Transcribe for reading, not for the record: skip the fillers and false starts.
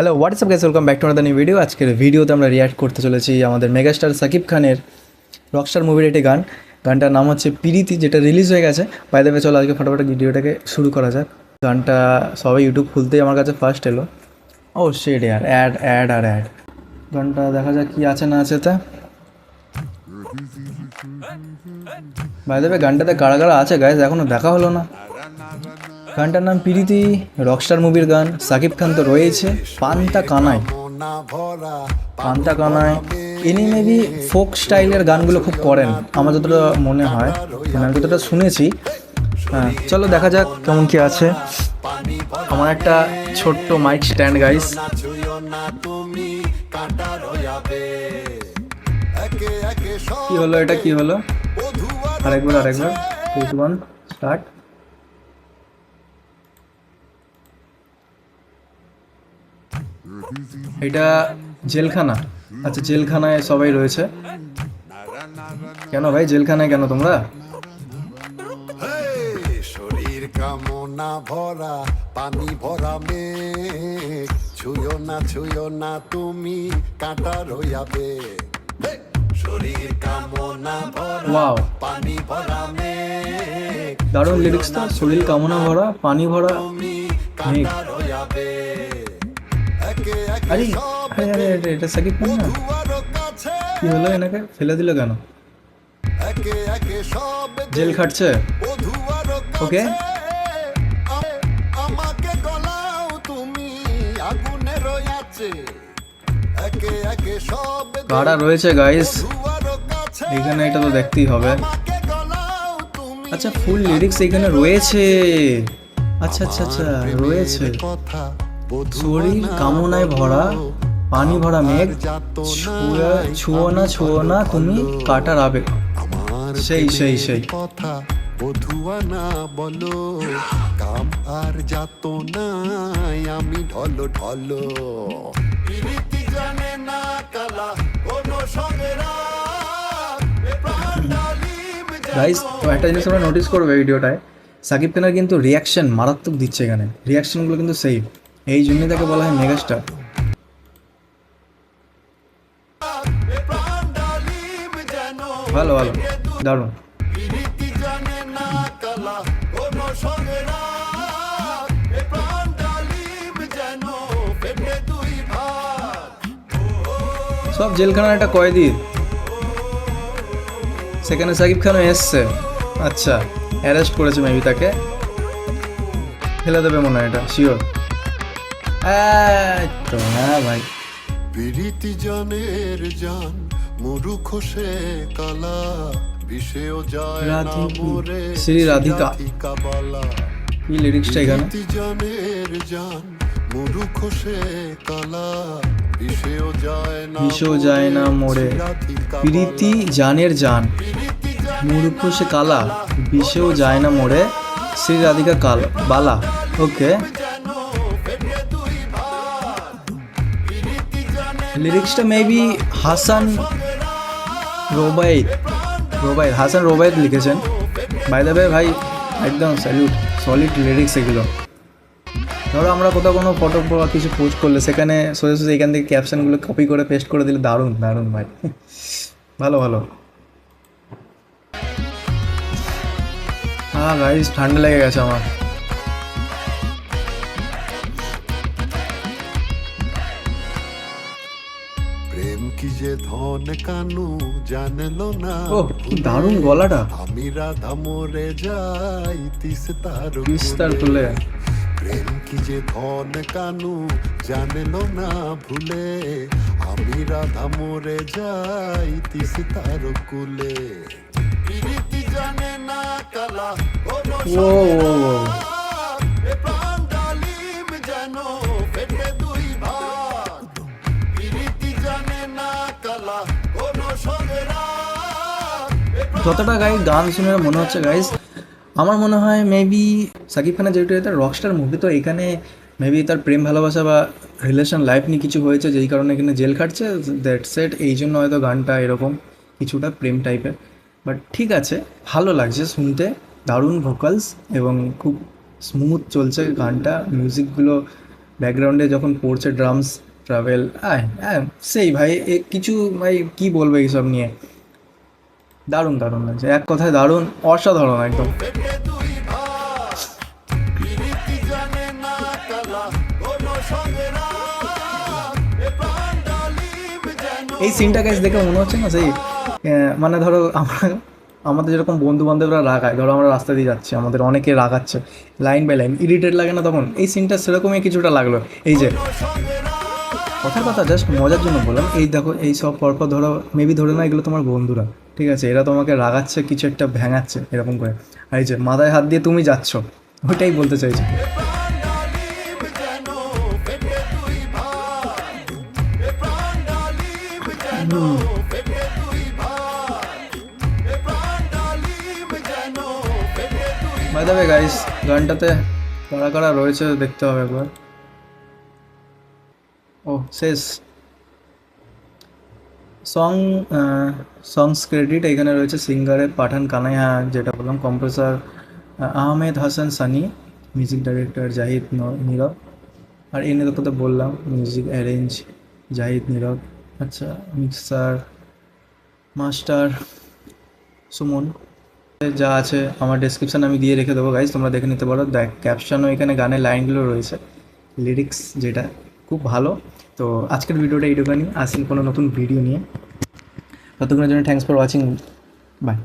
Hello WhatsApp guys, welcome back to another new video. আজকের ভিডিওতে আমরা রিয়াক্ট করতে চলেছি আমাদের মেগাস্টার সাকিব খানের রকস্টার মুভির একটি গানটার নাম হচ্ছে পিরিতি, যেটা রিলিজ হয়ে গেছে। বাই দ্য ওয়ে, চলো আজকে ফটোফট ভিডিওটাকে শুরু করা যাক। গানটা সবাই ইউটিউব খুলতেই আমার কাছে ফার্স্ট এলো। ও শিট ইয়ার, অ্যাড। গানটা দেখা যাক কি আছে না আছে তা। বাই দ্য ওয়ে, গানটাতে কারা কারা আছে গাইস এখনও দেখা হলো না। গানটার নাম পিরিতি, রকস্টার মুভির গান। সাকিব খান তো রয়েছে। পান্তা কানাই ইনি মেবি ফোক স্টাইলের গানগুলো খুব করেন আমার যতটা মনে হয়, মানে আমি যতটা শুনেছি। হ্যাঁ, চলো দেখা যাক কেমন কি আছে। আমার একটা ছোট্ট মাইক স্ট্যান্ড গাইস। কি হলো এটা, কি হলো? আরেকবার স্টার্ট। এটা জেলখানা। আচ্ছা, জেলখানায় সবাই রয়েছে। কেন ভাই জেলখানায় কেন তোমরা? শরীর কামনা ভরা পানি ভরা মেঘ, ছুঁয়ো না তুমি কাঁটা রইয়াবে। শরীর কামনা ভরা ওয়াও, পানি ভরা মেঘ, দারুণ লিরিক্স তো। শরীর কামনা ভরা পানি ভরা তুমি মেঘ। কাঁটা রইয়াবে। একে আরে একে সব আরে আরে আরে, এটা সাকিব খান না? বধুয়ার কাছে, কি হলো, এনাকে ফেলে দিল কেন? একে একে সব জেল খাটছে বধুয়ার ওকে। কাছে। আমাকে গলাও তুমি আগুনে রয়াছে, একে একে সব কারা রয়েছে গাইস বধুয়ার কাছে। এখানে? এটা তো দেখতেই হবে। আমাকে গলাও তুমি আচ্ছা, ফুল লিরিক্স এখানে রয়েছে। আচ্ছা আচ্ছা আচ্ছা, রয়েছে। কথা শরীর কামনায় ভরা পানি ভরা মেঘ, ছুঁয়ো না তুমি কাটার আবেগ। আমার সেই কথা বধুয়া না বলো, কাম আর যাত নাই আমি ঢলো ঢলো। প্রীতি জানে না কালা কোনো সঙ্গেরা, এ প্রাণ ডালিম গাইস, তো একটা জিনিস আমরা নোটিস করবে ভিডিওটায়, সাকিব খানের কিন্তু রিয়াকশন মারাত্মক দিচ্ছে এখানে। রিয়াকশনগুলো কিন্তু সেই, এই জন্যই তাকে বলা হয় মেগাস্টার। এ প্রাণ ডালিম যেন ভালো ভালো, দারুণ। প্রীতি জানে না কালা কোনো সঙ্গেরা, এ প্রাণ ডালিম যেন পেটে দুই ভাগ। সব জেলখানার একটা কয়েদি, সেখানে সাকিব খানও এসছে। আচ্ছা, অ্যারেস্ট করেছে মেবি, তাকে ফেলে দেবে মনে হয়, এটা শিওর। তো হ্যাঁ ভাই, প্রীতি জানের জান মুরুখ সে কালা, বিষেও যায় না মোরে শ্রী রাধিকা। বলা। কি লিরিক্সটা এখানে? প্রীতি জানের জান মুরুখ সে কালা, বিষেও যায় না মোড়ে। রাধিকা প্রীতি জানের জান, প্রীতি মূর্খ সে কালা, বিষেও যায় না মোড়ে, শ্রী রাধিকা কাল বালা। ওকে, যেন পেটে দুই ভাগ। প্রীতি জানে লিরিক্সটা মেবি হাসান রোবাইত হাসান রোবাইত লিখেছেন। বাই দ্য ওয়ে ভাই, একদম স্যালিউট, সলিড লিরিক্স এগুলো। ধরো আমরা কোথাও কোনো ফটো বা কিছু পোস্ট করলে সেখানে সোজা এখান থেকে ক্যাপশনগুলো কপি করে পেস্ট করে দিলে দারুণ দারুণ ভাই। ভালো ভালো। হ্যাঁ গাইস, ঠান্ডা লেগে গেছে আমার। প্রেম কি যে ধন কানু জানলো না, ও কি দারুণ গলাটা। আমি রাধা মরে যাই তিস্তার বিস্তার তুলে। প্রেম কি যে ধন কানু জানলো না ভুলে, আমি রাধা মরে যাই তিস্তার কুলে। প্রীতি জানে না কালা কোনো ও এ প্রাণ ডালিম যেন পেটে দুই ভাগ। প্রীতি জানে না কালা কোনো সঙ্গেরা, যতটা গান শুনে মনে হচ্ছে গাইস, আমার মনে হয় মেবি সাকিব খানের যেহেতু এটা রকস্টার মুভি, তো এখানে মেবি তার প্রেম ভালোবাসা বা রিলেশন লাইফ নিয়ে কিছু হয়েছে, যেই কারণে এখানে জেল খাটছে। দ্যাট সেট, এই জন্য হয়তো গানটা এরকম কিছুটা প্রেম টাইপের। বাট ঠিক আছে, ভালো লাগছে শুনতে, দারুণ ভোকালস এবং খুব স্মুথ চলছে গানটা। মিউজিকগুলো ব্যাকগ্রাউন্ডে যখন পড়ছে ড্রামস ট্রাভেল, সেই ভাই কিছু ভাই কি বলবো এইসব নিয়ে, দারুণ দারুণ লাগছে, এক কথায় দারুণ, অসাধারণ একদম। এই সিনটা গাইস দেখে মনে হচ্ছে না সেই মানে ধরো আমাদের যেরকম বন্ধু বান্ধবরা রাগায়, ধরো আমরা রাস্তা দিয়ে যাচ্ছি, আমাদের অনেকে রাগাচ্ছে লাইন বাই লাইন, ইরিটেট লাগে না তখন, এই সিনটা সেরকমই কিছুটা লাগলো। এই যে কথার কথা জাস্ট মজার জন্য বললাম, এই দেখো এই সব পরপর ধরো মেবি ধরে না এগুলো তোমার বন্ধুরা, ঠিক আছে, এরা তোমাকে রাগাচ্ছে, কিছু একটা ভেঙাচ্ছে এরকম করে, আর এই যে মাথায় হাত দিয়ে তুমি যাচ্ছ, ওইটাই বলতে চাইছি। বাই দ্য ওয়ে গাইস, গানটাতে কারা কারা রয়েছে দেখতে হবে একবার। ও শেষ সং, সংস ক্রেডিট এখানে রয়েছে সিঙ্গারের পাঠান কানাইয়া, যেটা বললাম composer Ahmed Hasan Sunny, music director Zahid Nirob, আর এনে তো বললাম মিউজিক অ্যারেঞ্জ জাহিদ নীরব, আচ্ছা মিক্সার মাস্টার সুমন। যা আছে আমার ডেসক্রিপশান আমি দিয়ে রেখে দেবো গাইজ, তোমরা দেখে নিতে পারো, দেখ ক্যাপশনও এখানে গানের লাইনগুলো রয়েছে, লিরিক্স যেটা খুব ভালো। তো আজকের ভিডিওটা এইটুখানি, আসেন কোনো নতুন ভিডিও নিয়ে, ততক্ষণের জন্য থ্যাঙ্কস ফর ওয়াচিং, বাই।